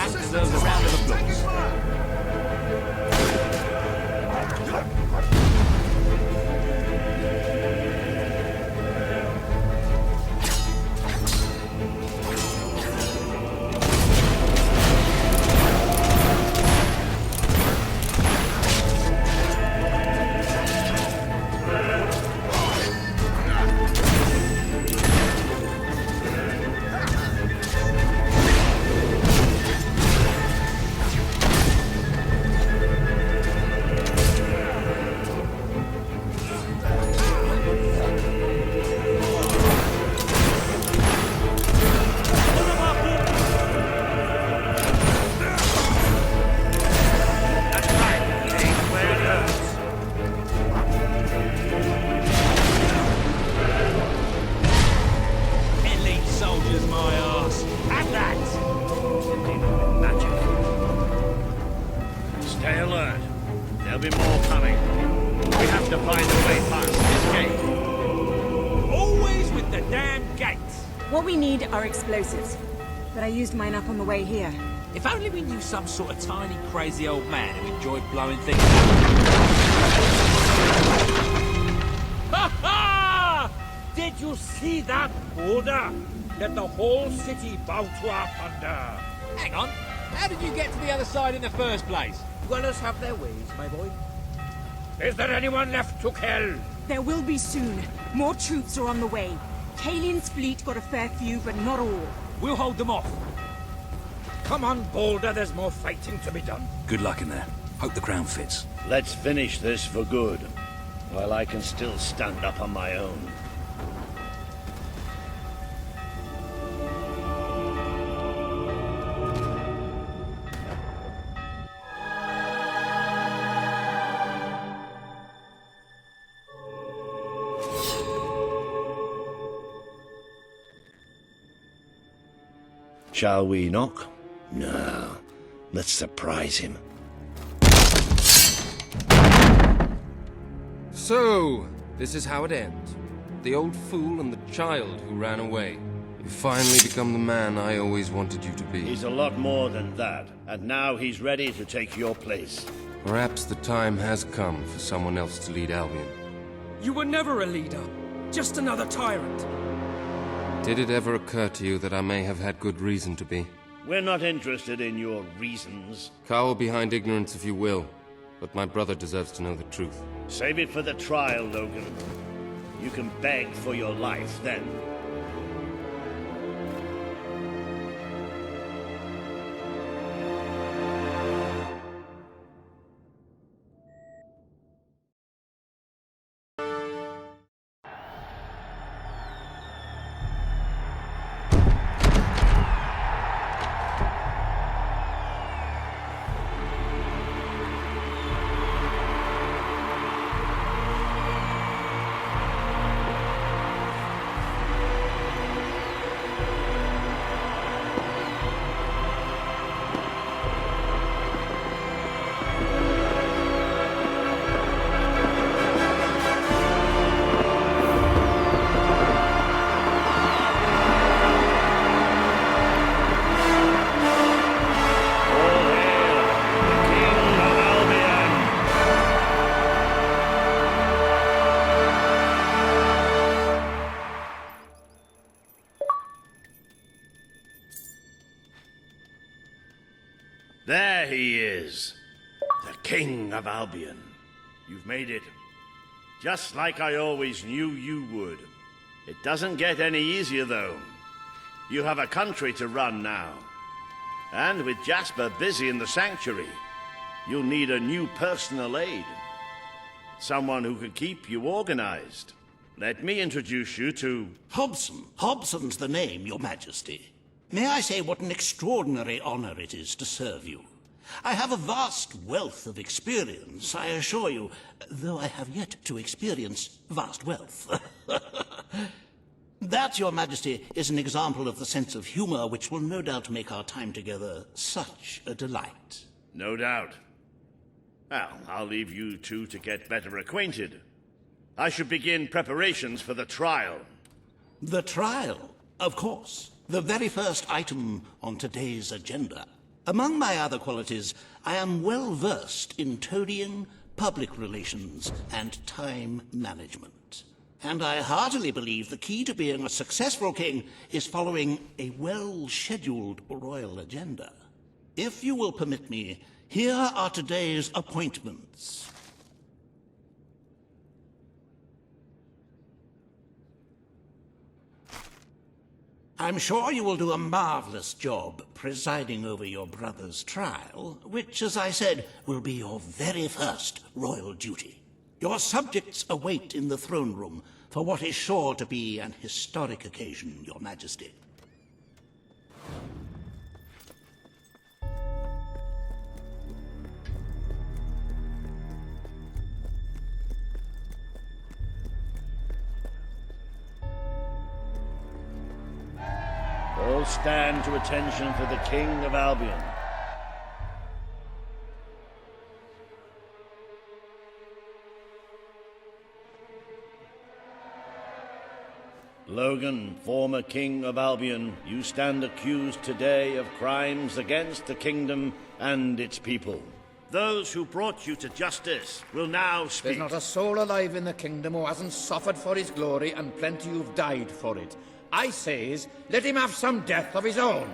That deserves a round of applause. Stay alert. There'll be more coming. We have to find a way past this gate. Always with the damn gates. What we need are explosives. But I used mine up on the way here. If only we knew some sort of tiny, crazy old man who enjoyed blowing things up. Ha ha! Did you see that boulder that the whole city bowed to our thunder? Hang on. How did you get to the other side in the first place? Dwellers have their ways, my boy. Is there anyone left to kill? There will be soon. More troops are on the way. Kalian's fleet got a fair few, but not all. We'll hold them off. Come on, Boulder, there's more fighting to be done. Good luck in there. Hope the crown fits. Let's finish this for good, while I can still stand up on my own. Shall we knock? No. Let's surprise him. So, this is how it ends. The old fool and the child who ran away. You finally become the man I always wanted you to be. He's a lot more than that, and now he's ready to take your place. Perhaps the time has come for someone else to lead Albion. You were never a leader, just another tyrant. Did it ever occur to you that I may have had good reason to be? We're not interested in your reasons. Cower behind ignorance if you will, but my brother deserves to know the truth. Save it for the trial, Logan. You can beg for your life then. There he is, the King of Albion. You've made it, just like I always knew you would. It doesn't get any easier, though. You have a country to run now. And with Jasper busy in the sanctuary, you'll need a new personal aide. Someone who can keep you organized. Let me introduce you to... Hobson. Hobson's the name, Your Majesty. May I say what an extraordinary honor it is to serve you? I have a vast wealth of experience, I assure you, though I have yet to experience vast wealth. That, Your Majesty, is an example of the sense of humor which will no doubt make our time together such a delight. No doubt. Well, I'll leave you two to get better acquainted. I should begin preparations for the trial. The trial, of course. The very first item on today's agenda. Among my other qualities, I am well versed in toadying, public relations, and time management. And I heartily believe the key to being a successful king is following a well-scheduled royal agenda. If you will permit me, here are today's appointments. I'm sure you will do a marvelous job presiding over your brother's trial, which, as I said, will be your very first royal duty. Your subjects await in the throne room for what is sure to be an historic occasion, Your Majesty. All stand to attention for the King of Albion. Logan, former King of Albion, you stand accused today of crimes against the kingdom and its people. Those who brought you to justice will now speak. There's not a soul alive in the kingdom who hasn't suffered for his glory, and plenty who've died for it. I says, let him have some death of his own.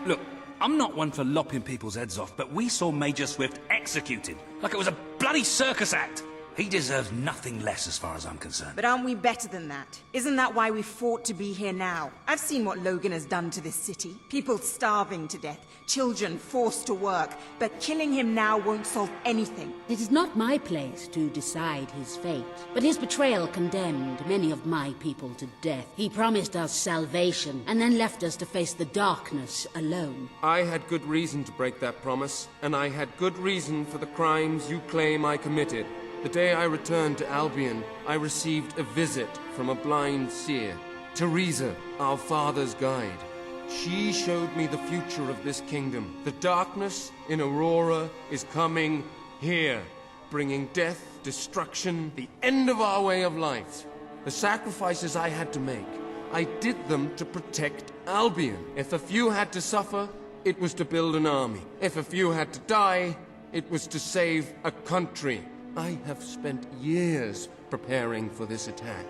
Look, I'm not one for lopping people's heads off, but we saw Major Swift executed like it was a bloody circus act. He deserves nothing less as far as I'm concerned. But aren't we better than that? Isn't that why we fought to be here now? I've seen what Logan has done to this city. People starving to death, children forced to work. But killing him now won't solve anything. It is not my place to decide his fate, but his betrayal condemned many of my people to death. He promised us salvation, and then left us to face the darkness alone. I had good reason to break that promise, and I had good reason for the crimes you claim I committed. The day I returned to Albion, I received a visit from a blind seer, Teresa, our father's guide. She showed me the future of this kingdom. The darkness in Aurora is coming here, bringing death, destruction, the end of our way of life. The sacrifices I had to make, I did them to protect Albion. If a few had to suffer, it was to build an army. If a few had to die, it was to save a country. I have spent years preparing for this attack.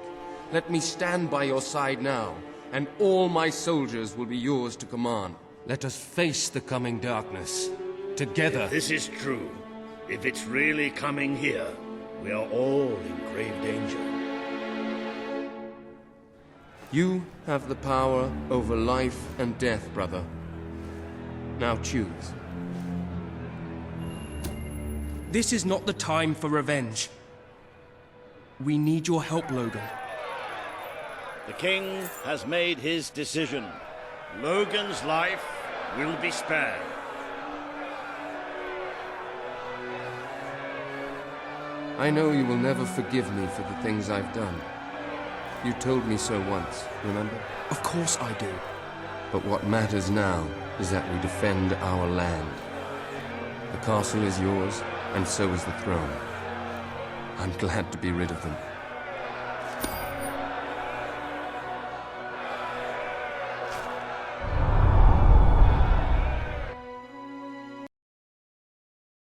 Let me stand by your side now, and all my soldiers will be yours to command. Let us face the coming darkness, together. If this is true, if it's really coming here, we are all in grave danger. You have the power over life and death, brother. Now choose. This is not the time for revenge. We need your help, Logan. The king has made his decision. Logan's life will be spared. I know you will never forgive me for the things I've done. You told me so once, remember? Of course I do. But what matters now is that we defend our land. The castle is yours, and so is the throne. I'm glad to be rid of them.